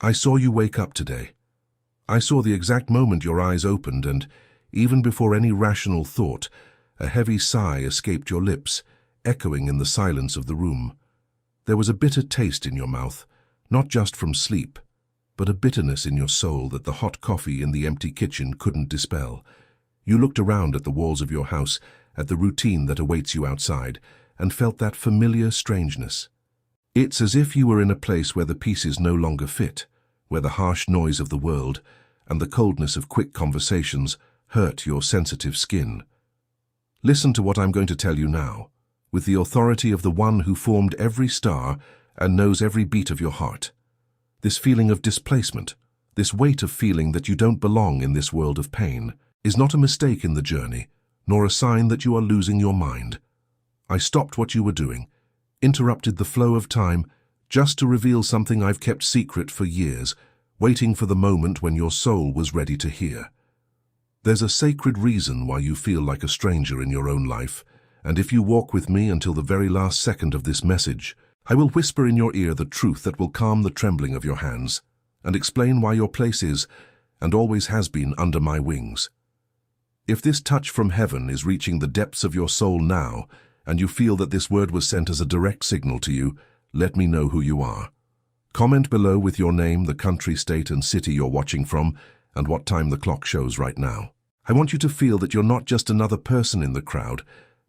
I saw you wake up today. I saw the exact moment your eyes opened, and, even before any rational thought, a heavy sigh escaped your lips, echoing in the silence of the room. There was a bitter taste in your mouth, not just from sleep, but a bitterness in your soul that the hot coffee in the empty kitchen couldn't dispel. You looked around at the walls of your house, at the routine that awaits you outside, and felt that familiar strangeness. It's as if you were in a place where the pieces no longer fit, where the harsh noise of the world and the coldness of quick conversations hurt your sensitive skin. Listen to what I'm going to tell you now, with the authority of the one who formed every star and knows every beat of your heart. This feeling of displacement, this weight of feeling that you don't belong in this world of pain, is not a mistake in the journey, nor a sign that you are losing your mind. I stopped what you were doing, interrupted the flow of time, just to reveal something I've kept secret for years, waiting for the moment when your soul was ready to hear. There's a sacred reason why you feel like a stranger in your own life, and if you walk with me until the very last second of this message, I will whisper in your ear the truth that will calm the trembling of your hands, and explain why your place is, and always has been, under my wings. If this touch from heaven is reaching the depths of your soul now, and you feel that this word was sent as a direct signal to you, let me know who you are. Comment below with your name, the country, state, and city you're watching from, and what time the clock shows right now. I want you to feel that you're not just another person in the crowd,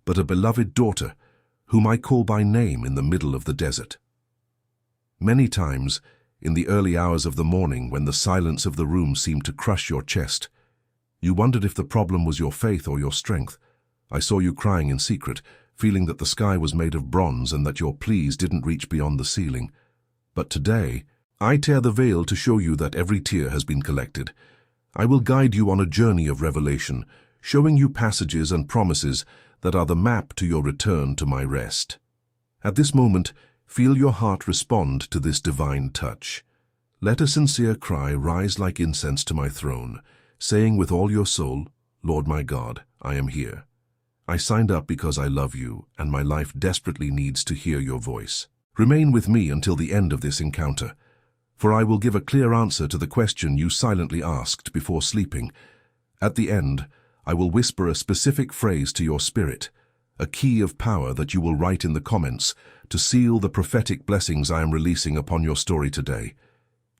but a beloved daughter, whom I call by name in the middle of the desert. Many times, in the early hours of the morning when the silence of the room seemed to crush your chest, you wondered if the problem was your faith or your strength. I saw you crying in secret, feeling that the sky was made of bronze and that your pleas didn't reach beyond the ceiling. But today, I tear the veil to show you that every tear has been collected. I will guide you on a journey of revelation, showing you passages and promises that are the map to your return to my rest. At this moment, feel your heart respond to this divine touch. Let a sincere cry rise like incense to my throne, saying with all your soul, Lord my God, I am here. I signed up because I love you, and my life desperately needs to hear your voice. Remain with me until the end of this encounter, for I will give a clear answer to the question you silently asked before sleeping. At the end, I will whisper a specific phrase to your spirit, a key of power that you will write in the comments to seal the prophetic blessings I am releasing upon your story today.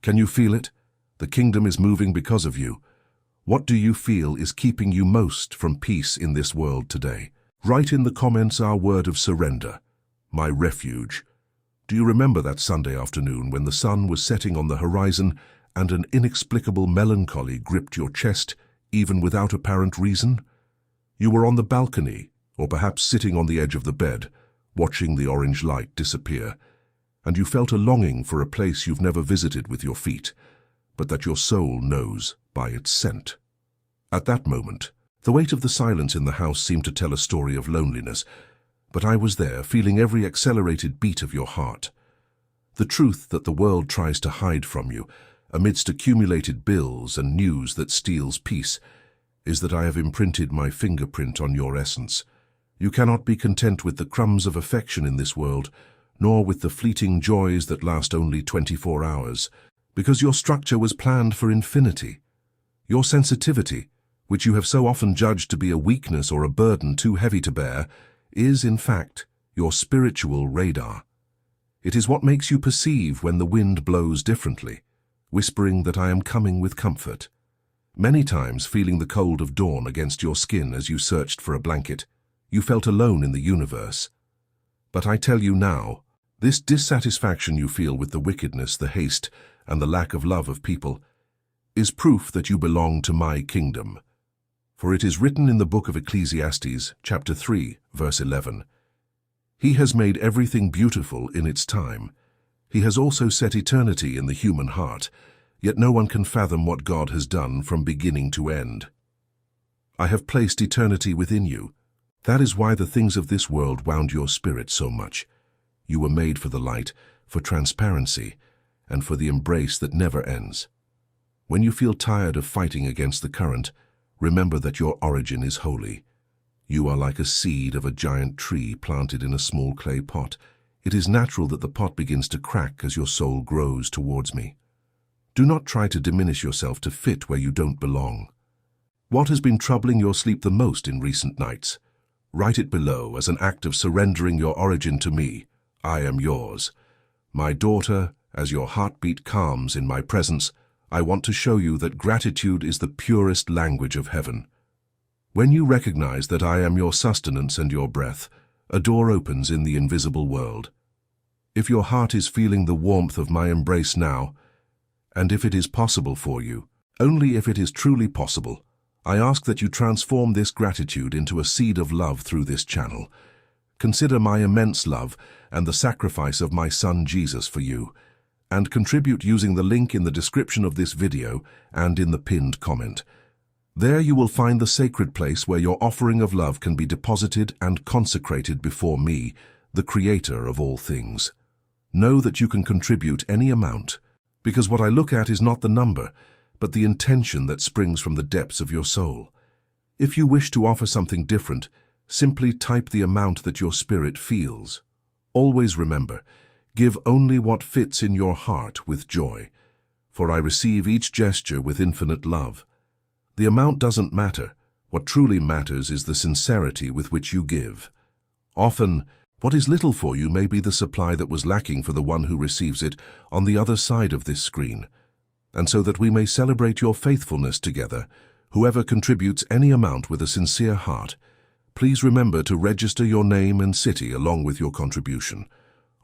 Can you feel it? The kingdom is moving because of you. What do you feel is keeping you most from peace in this world today? Write in the comments our word of surrender, my refuge. Do you remember that Sunday afternoon when the sun was setting on the horizon and an inexplicable melancholy gripped your chest, even without apparent reason? You were on the balcony, or perhaps sitting on the edge of the bed, watching the orange light disappear, and you felt a longing for a place you've never visited with your feet, but that your soul knows by its scent. At that moment, the weight of the silence in the house seemed to tell a story of loneliness, but I was there, feeling every accelerated beat of your heart. The truth that the world tries to hide from you, amidst accumulated bills and news that steals peace, is that I have imprinted my fingerprint on your essence. You cannot be content with the crumbs of affection in this world, nor with the fleeting joys that last only 24 hours, because your structure was planned for infinity. Your sensitivity, which you have so often judged to be a weakness or a burden too heavy to bear, is, in fact, your spiritual radar. It is what makes you perceive when the wind blows differently, whispering that I am coming with comfort. Many times, feeling the cold of dawn against your skin as you searched for a blanket, you felt alone in the universe. But I tell you now, this dissatisfaction you feel with the wickedness, the haste, and the lack of love of people is proof that you belong to my kingdom. For it is written in the book of Ecclesiastes, chapter 3, verse 11, He has made everything beautiful in its time. He has also set eternity in the human heart, yet no one can fathom what God has done from beginning to end. I have placed eternity within you. That is why the things of this world wound your spirit so much. You were made for the light, for transparency, and for the embrace that never ends. When you feel tired of fighting against the current, remember that your origin is holy. You are like a seed of a giant tree planted in a small clay pot. It is natural that the pot begins to crack as your soul grows towards me. Do not try to diminish yourself to fit where you don't belong. What has been troubling your sleep the most in recent nights? Write it below as an act of surrendering your origin to me. I am yours. My daughter, as your heartbeat calms in my presence, I want to show you that gratitude is the purest language of heaven. When you recognize that I am your sustenance and your breath, a door opens in the invisible world. If your heart is feeling the warmth of my embrace now, and if it is possible for you, only if it is truly possible, I ask that you transform this gratitude into a seed of love through this channel. Consider my immense love and the sacrifice of my son Jesus for you, and contribute using the link in the description of this video and in the pinned comment. There you will find the sacred place where your offering of love can be deposited and consecrated before me, the Creator of all things. Know that you can contribute any amount, because what I look at is not the number, but the intention that springs from the depths of your soul. If you wish to offer something different, simply type the amount that your spirit feels. Always remember, give only what fits in your heart with joy, for I receive each gesture with infinite love. The amount doesn't matter. What truly matters is the sincerity with which you give. Often, what is little for you may be the supply that was lacking for the one who receives it on the other side of this screen. And so that we may celebrate your faithfulness together, whoever contributes any amount with a sincere heart, please remember to register your name and city along with your contribution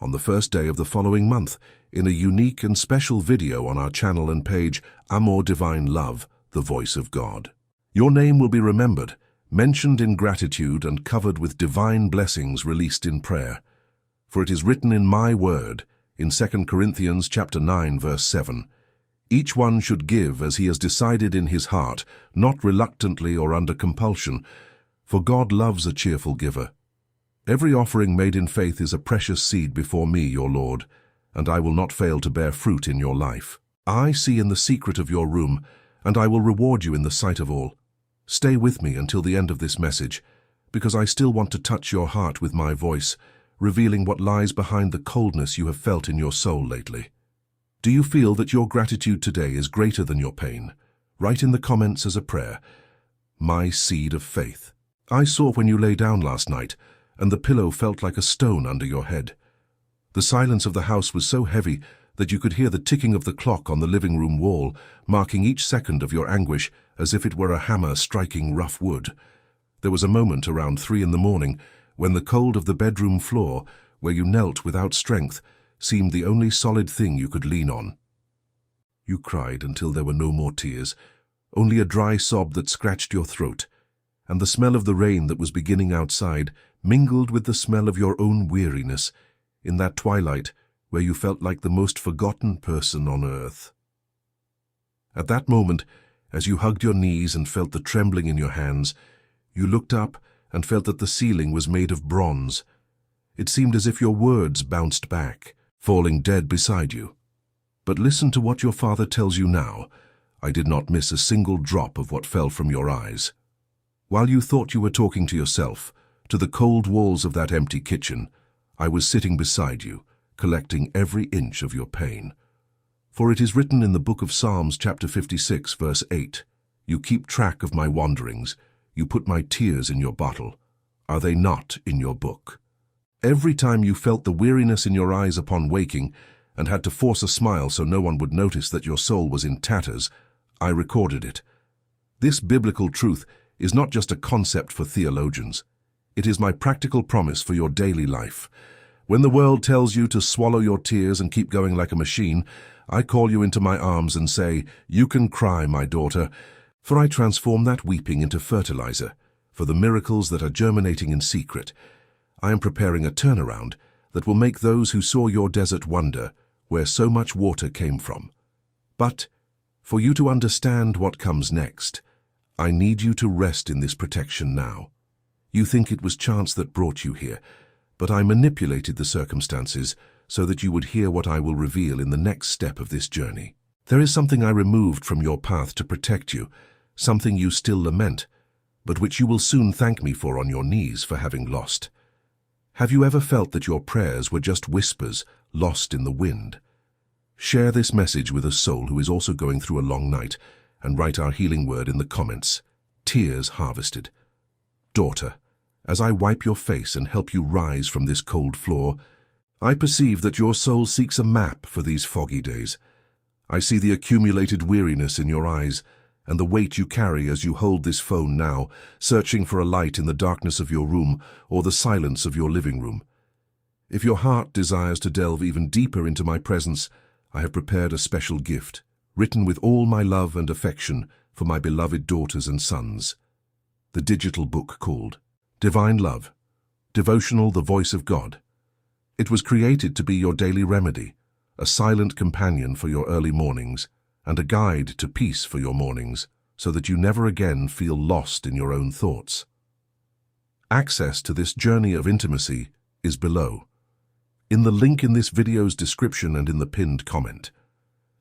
on the first day of the following month in a unique and special video on our channel and page, Amor Divine Love, the Voice of God. Your name will be remembered, mentioned in gratitude and covered with divine blessings released in prayer. For it is written in my word, in 2 Corinthians chapter 9, verse 7, each one should give as he has decided in his heart, not reluctantly or under compulsion, for God loves a cheerful giver. Every offering made in faith is a precious seed before me, your Lord, and I will not fail to bear fruit in your life. I see in the secret of your room, and I will reward you in the sight of all. Stay with me until the end of this message, because I still want to touch your heart with my voice, revealing what lies behind the coldness you have felt in your soul lately. Do you feel that your gratitude today is greater than your pain? Write in the comments as a prayer, my seed of faith. I saw when you lay down last night, and the pillow felt like a stone under your head. The silence of the house was so heavy that you could hear the ticking of the clock on the living room wall, marking each second of your anguish as if it were a hammer striking rough wood. There was a moment around 3 in the morning when the cold of the bedroom floor, where you knelt without strength, seemed the only solid thing you could lean on. You cried until there were no more tears, only a dry sob that scratched your throat, and the smell of the rain that was beginning outside mingled with the smell of your own weariness in that twilight where you felt like the most forgotten person on earth. At that moment, as you hugged your knees and felt the trembling in your hands, you looked up and felt that the ceiling was made of bronze. It seemed as if your words bounced back, falling dead beside you. But listen to what your Father tells you now. I did not miss a single drop of what fell from your eyes. While you thought you were talking to yourself, to the cold walls of that empty kitchen, I was sitting beside you, collecting every inch of your pain. For it is written in the book of Psalms chapter 56, verse 8, you keep track of my wanderings, you put my tears in your bottle. Are they not in your book? Every time you felt the weariness in your eyes upon waking and had to force a smile so no one would notice that your soul was in tatters, I recorded it. This biblical truth is not just a concept for theologians. It is my practical promise for your daily life. When the world tells you to swallow your tears and keep going like a machine, I call you into my arms and say, you can cry, my daughter, for I transform that weeping into fertilizer for the miracles that are germinating in secret. I am preparing a turnaround that will make those who saw your desert wonder where so much water came from. But for you to understand what comes next, I need you to rest in this protection now. You think it was chance that brought you here, but I manipulated the circumstances so that you would hear what I will reveal in the next step of this journey. There is something I removed from your path to protect you, something you still lament, but which you will soon thank me for on your knees for having lost. Have you ever felt that your prayers were just whispers lost in the wind? Share this message with a soul who is also going through a long night, and write our healing word in the comments. Tears harvested. Daughter, as I wipe your face and help you rise from this cold floor, I perceive that your soul seeks a map for these foggy days. I see the accumulated weariness in your eyes and the weight you carry as you hold this phone now, searching for a light in the darkness of your room or the silence of your living room. If your heart desires to delve even deeper into my presence, I have prepared a special gift, written with all my love and affection for my beloved daughters and sons. The digital book called Divine Love, Devotional, the Voice of God. It was created to be your daily remedy, a silent companion for your early mornings, and a guide to peace for your mornings, so that you never again feel lost in your own thoughts. Access to this journey of intimacy is below, in the link in this video's description and in the pinned comment.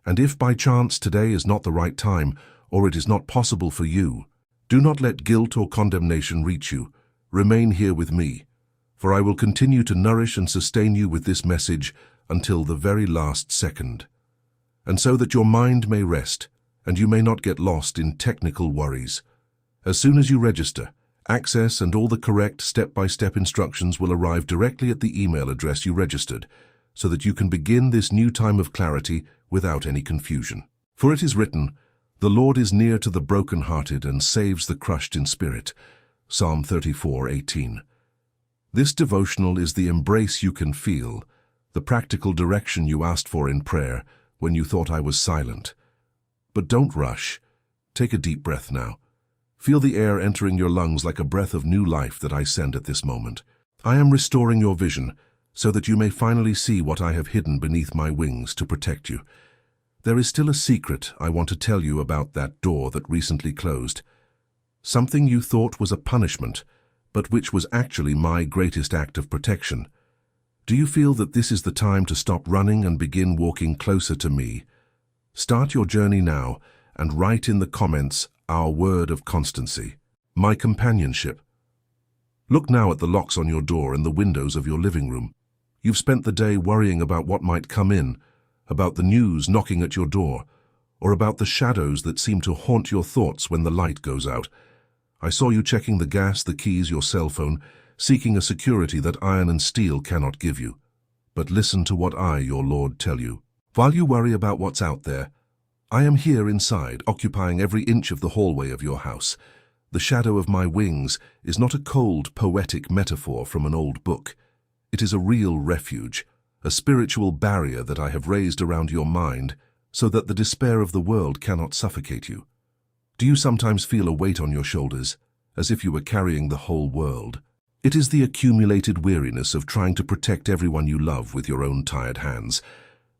And if by chance today is not the right time, or it is not possible for you, do not let guilt or condemnation reach you. Remain here with me, for I will continue to nourish and sustain you with this message until the very last second. And so that your mind may rest, and you may not get lost in technical worries. As soon as you register, access and all the correct step-by-step instructions will arrive directly at the email address you registered, so that you can begin this new time of clarity without any confusion. For it is written, "The Lord is near to the brokenhearted and saves the crushed in spirit." Psalm 34:18. This devotional is the embrace you can feel, the practical direction you asked for in prayer when you thought I was silent. But don't rush. Take a deep breath now. Feel the air entering your lungs like a breath of new life that I send at this moment. I am restoring your vision so that you may finally see what I have hidden beneath my wings to protect you. There is still a secret I want to tell you about that door that recently closed. Something you thought was a punishment, but which was actually my greatest act of protection. Do you feel that this is the time to stop running and begin walking closer to me? Start your journey now and write in the comments our word of constancy, my companionship. Look now at the locks on your door and the windows of your living room. You've spent the day worrying about what might come in, about the news knocking at your door, or about the shadows that seem to haunt your thoughts when the light goes out. I saw you checking the gas, the keys, your cell phone, seeking a security that iron and steel cannot give you. But listen to what I, your Lord, tell you. While you worry about what's out there, I am here inside, occupying every inch of the hallway of your house. The shadow of my wings is not a cold, poetic metaphor from an old book. It is a real refuge, a spiritual barrier that I have raised around your mind so that the despair of the world cannot suffocate you. Do you sometimes feel a weight on your shoulders, as if you were carrying the whole world? It is the accumulated weariness of trying to protect everyone you love with your own tired hands.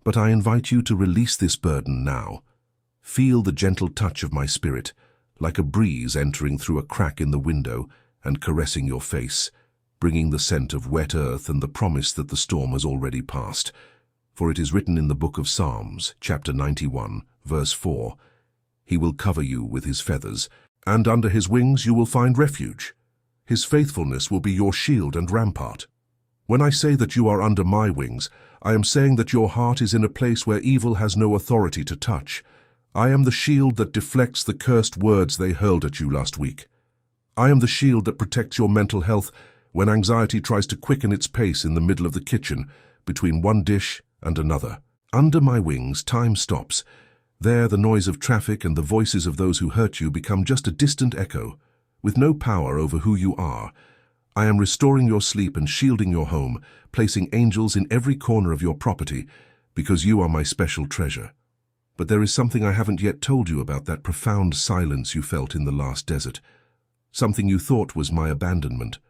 But I invite you to release this burden now. Feel the gentle touch of my spirit, like a breeze entering through a crack in the window and caressing your face, bringing the scent of wet earth and the promise that the storm has already passed. For it is written in the book of Psalms, chapter 91, verse 4, "He will cover you with his feathers, and under his wings you will find refuge. His faithfulness will be your shield and rampart." When I say that you are under my wings, I am saying that your heart is in a place where evil has no authority to touch. I am the shield that deflects the cursed words they hurled at you last week. I am the shield that protects your mental health when anxiety tries to quicken its pace in the middle of the kitchen, between one dish and another. Under my wings, time stops. There, the noise of traffic and the voices of those who hurt you become just a distant echo, with no power over who you are. I am restoring your sleep and shielding your home, placing angels in every corner of your property, because you are my special treasure. But there is something I haven't yet told you about that profound silence you felt in the last desert, something you thought was my abandonment,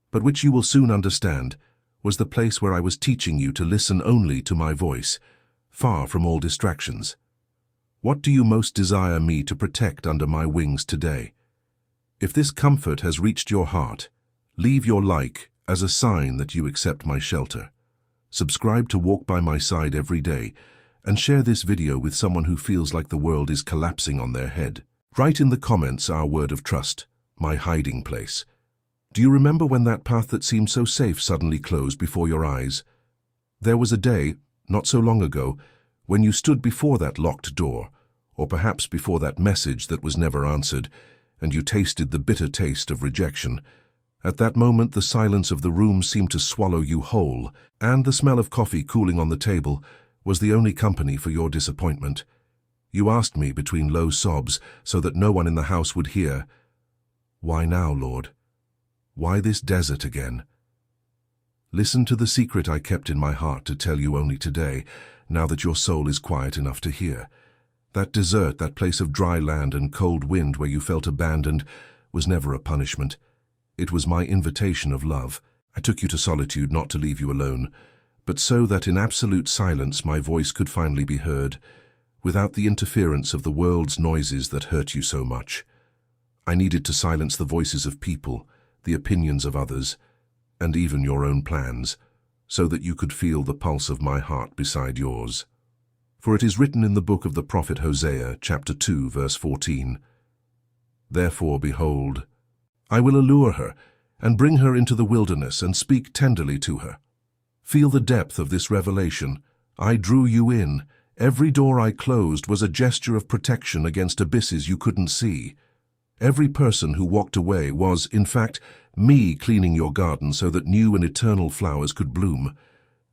but which you will soon understand was the place where I was teaching you to listen only to my voice, far from all distractions. What do you most desire me to protect under my wings today? If this comfort has reached your heart, leave your like as a sign that you accept my shelter. Subscribe to walk by my side every day, and share this video with someone who feels like the world is collapsing on their head. Write in the comments our word of trust, my hiding place. Do you remember when that path that seemed so safe suddenly closed before your eyes? There was a day, not so long ago, When you stood before that locked door, or perhaps before that message that was never answered, and you tasted the bitter taste of rejection, at that moment the silence of the room seemed to swallow you whole, and the smell of coffee cooling on the table was the only company for your disappointment. You asked me between low sobs, so that no one in the house would hear, "Why now, Lord? Why this desert again?" Listen to the secret I kept in my heart to tell you only today, now that your soul is quiet enough to hear. That desert, that place of dry land and cold wind where you felt abandoned, was never a punishment. It was my invitation of love. I took you to solitude not to leave you alone, but so that in absolute silence my voice could finally be heard, without the interference of the world's noises that hurt you so much. I needed to silence the voices of people, the opinions of others, and even your own plans, so that you could feel the pulse of my heart beside yours. For it is written in the book of the prophet Hosea, chapter 2, verse 14, "Therefore, behold, I will allure her, and bring her into the wilderness, and speak tenderly to her." Feel the depth of this revelation. I drew you in. Every door I closed was a gesture of protection against abysses you couldn't see. Every person who walked away was, in fact, me cleaning your garden so that new and eternal flowers could bloom.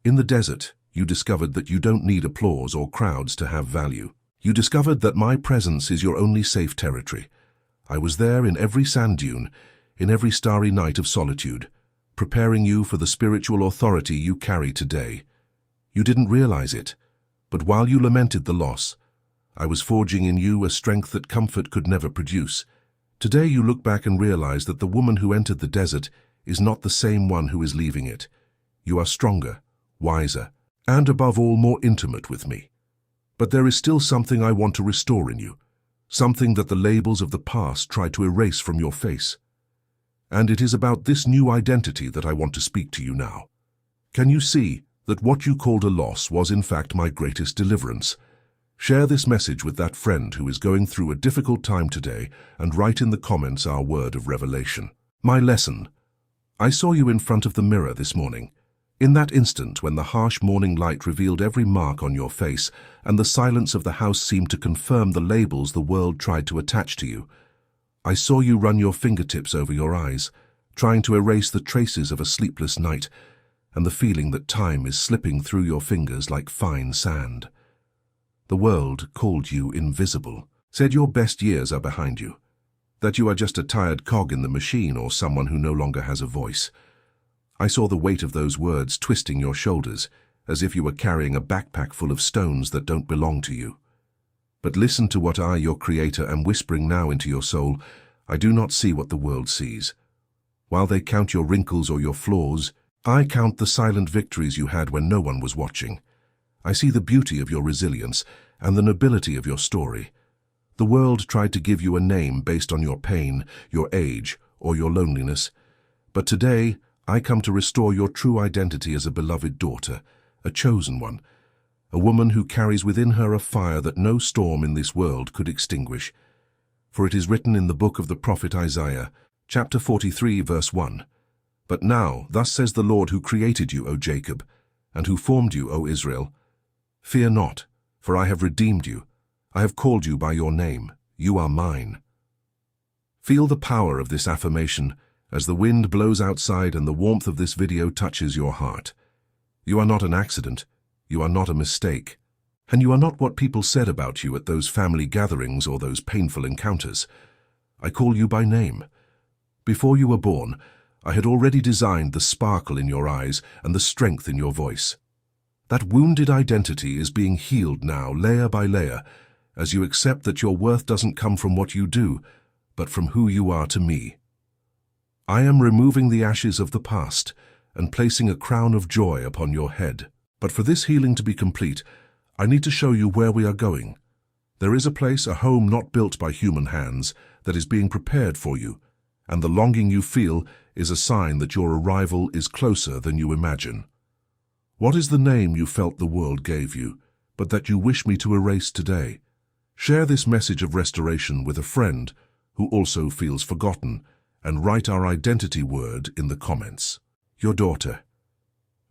In the desert, you discovered that you don't need applause or crowds to have value. You discovered that my presence is your only safe territory. I was there in every sand dune, in every starry night of solitude, preparing you for the spiritual authority you carry today. You didn't realize it, but while you lamented the loss, I was forging in you a strength that comfort could never produce. Today you look back and realize that the woman who entered the desert is not the same one who is leaving it. You are stronger, wiser, and above all more intimate with me. But there is still something I want to restore in you, something that the labels of the past tried to erase from your face. And it is about this new identity that I want to speak to you now. Can you see that what you called a loss was in fact my greatest deliverance? Share this message with that friend who is going through a difficult time today and write in the comments our word of revelation. My lesson. I saw you in front of the mirror this morning. In that instant when the harsh morning light revealed every mark on your face and the silence of the house seemed to confirm the labels the world tried to attach to you, I saw you run your fingertips over your eyes, trying to erase the traces of a sleepless night and the feeling that time is slipping through your fingers like fine sand. The world called you invisible, said your best years are behind you, that you are just a tired cog in the machine or someone who no longer has a voice. I saw the weight of those words twisting your shoulders, as if you were carrying a backpack full of stones that don't belong to you. But listen to what I, your Creator, am whispering now into your soul. I do not see what the world sees. While they count your wrinkles or your flaws, I count the silent victories you had when no one was watching. I see the beauty of your resilience and the nobility of your story. The world tried to give you a name based on your pain, your age, or your loneliness. But today, I come to restore your true identity as a beloved daughter, a chosen one, a woman who carries within her a fire that no storm in this world could extinguish. For it is written in the book of the prophet Isaiah, chapter 43, verse 1, "But now, thus says the Lord who created you, O Jacob, and who formed you, O Israel, fear not, for I have redeemed you. I have called you by your name. You are mine." Feel the power of this affirmation as the wind blows outside and the warmth of this video touches your heart. You are not an accident. You are not a mistake. And you are not what people said about you at those family gatherings or those painful encounters. I call you by name. Before you were born, I had already designed the sparkle in your eyes and the strength in your voice. That wounded identity is being healed now, layer by layer, as you accept that your worth doesn't come from what you do, but from who you are to me. I am removing the ashes of the past and placing a crown of joy upon your head. But for this healing to be complete, I need to show you where we are going. There is a place, a home not built by human hands, that is being prepared for you, and the longing you feel is a sign that your arrival is closer than you imagine. What is the name you felt the world gave you, but that you wish me to erase today? Share this message of restoration with a friend who also feels forgotten, and write our identity word in the comments. Your daughter.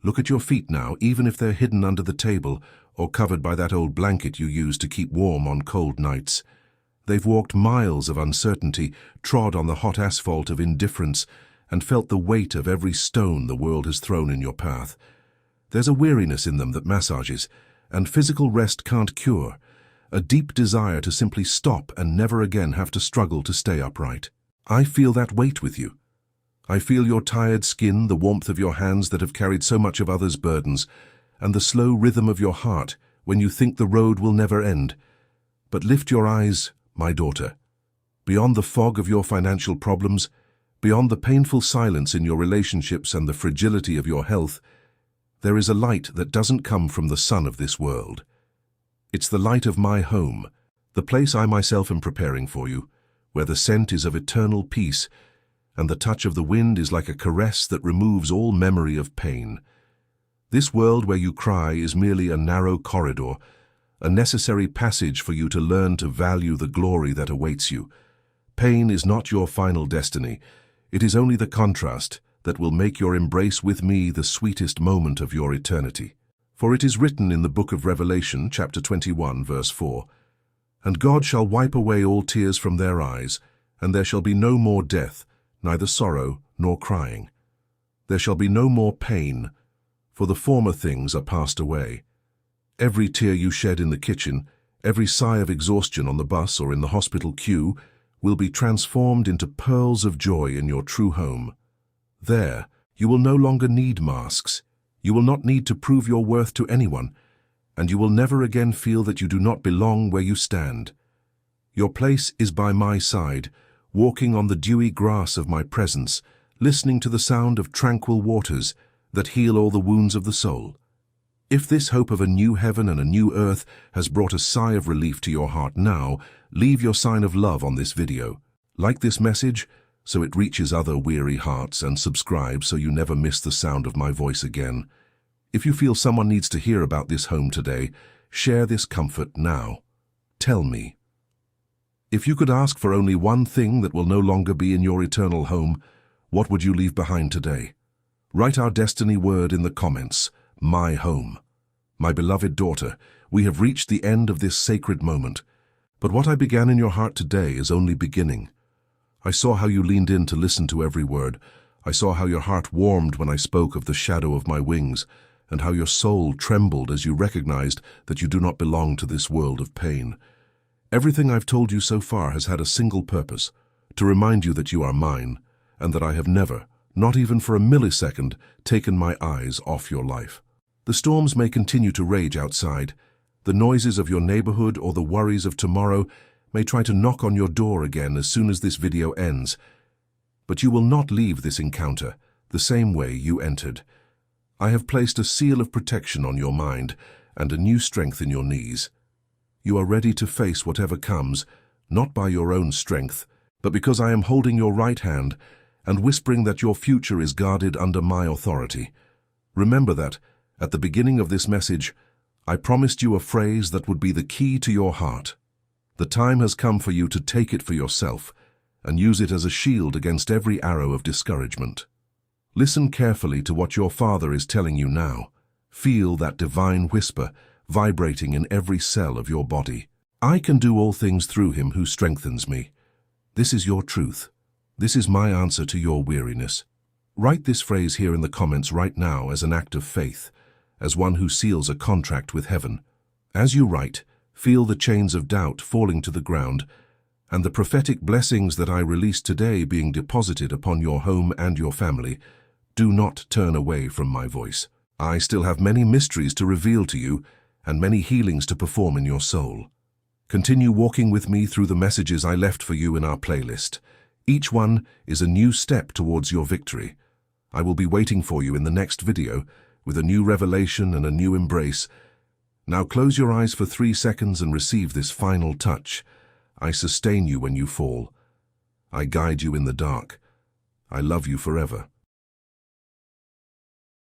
Look at your feet now, even if they're hidden under the table or covered by that old blanket you use to keep warm on cold nights. They've walked miles of uncertainty, trod on the hot asphalt of indifference, and felt the weight of every stone the world has thrown in your path. There's a weariness in them that massages, and physical rest can't cure, a deep desire to simply stop and never again have to struggle to stay upright. I feel that weight with you. I feel your tired skin, the warmth of your hands that have carried so much of others' burdens, and the slow rhythm of your heart when you think the road will never end. But lift your eyes, my daughter. Beyond the fog of your financial problems, beyond the painful silence in your relationships and the fragility of your health, there is a light that doesn't come from the sun of this world. It's the light of my home, the place I myself am preparing for you, where the scent is of eternal peace, and the touch of the wind is like a caress that removes all memory of pain. This world where you cry is merely a narrow corridor, a necessary passage for you to learn to value the glory that awaits you. Pain is not your final destiny. It is only the contrast that will make your embrace with me the sweetest moment of your eternity. For it is written in the book of Revelation, chapter 21, verse 4, "And God shall wipe away all tears from their eyes, and there shall be no more death, neither sorrow nor crying. There shall be no more pain, for the former things are passed away." Every tear you shed in the kitchen, every sigh of exhaustion on the bus or in the hospital queue, will be transformed into pearls of joy in your true home. There, you will no longer need masks. You will not need to prove your worth to anyone, and you will never again feel that you do not belong where you stand. Your place is by my side, walking on the dewy grass of my presence, listening to the sound of tranquil waters that heal all the wounds of the soul. If this hope of a new heaven and a new earth has brought a sigh of relief to your heart now, leave your sign of love on this video. Like this message so it reaches other weary hearts, and subscribe so you never miss the sound of my voice again. If you feel someone needs to hear about this home today, share this comfort now. Tell me. If you could ask for only one thing that will no longer be in your eternal home, what would you leave behind today? Write our destiny word in the comments. My home. My beloved daughter, we have reached the end of this sacred moment. But what I began in your heart today is only beginning. I saw how you leaned in to listen to every word. I saw how your heart warmed when I spoke of the shadow of my wings, and how your soul trembled as you recognized that you do not belong to this world of pain. Everything I've told you so far has had a single purpose, to remind you that you are mine, and that I have never, not even for a millisecond, taken my eyes off your life. The storms may continue to rage outside. The noises of your neighborhood or the worries of tomorrow may try to knock on your door again as soon as this video ends. But you will not leave this encounter the same way you entered. I have placed a seal of protection on your mind and a new strength in your knees. You are ready to face whatever comes, not by your own strength, but because I am holding your right hand and whispering that your future is guarded under my authority. Remember that, at the beginning of this message, I promised you a phrase that would be the key to your heart. The time has come for you to take it for yourself and use it as a shield against every arrow of discouragement. Listen carefully to what your Father is telling you now. Feel that divine whisper vibrating in every cell of your body. I can do all things through him who strengthens me. This is your truth. This is my answer to your weariness. Write this phrase here in the comments right now as an act of faith, as one who seals a contract with heaven. As you write, feel the chains of doubt falling to the ground, and the prophetic blessings that I release today being deposited upon your home and your family. Do not turn away from my voice. I still have many mysteries to reveal to you and many healings to perform in your soul. Continue walking with me through the messages I left for you in our playlist. Each one is a new step towards your victory. I will be waiting for you in the next video with a new revelation and a new embrace. Now close your eyes for 3 seconds and receive this final touch. I sustain you when you fall. I guide you in the dark. I love you forever.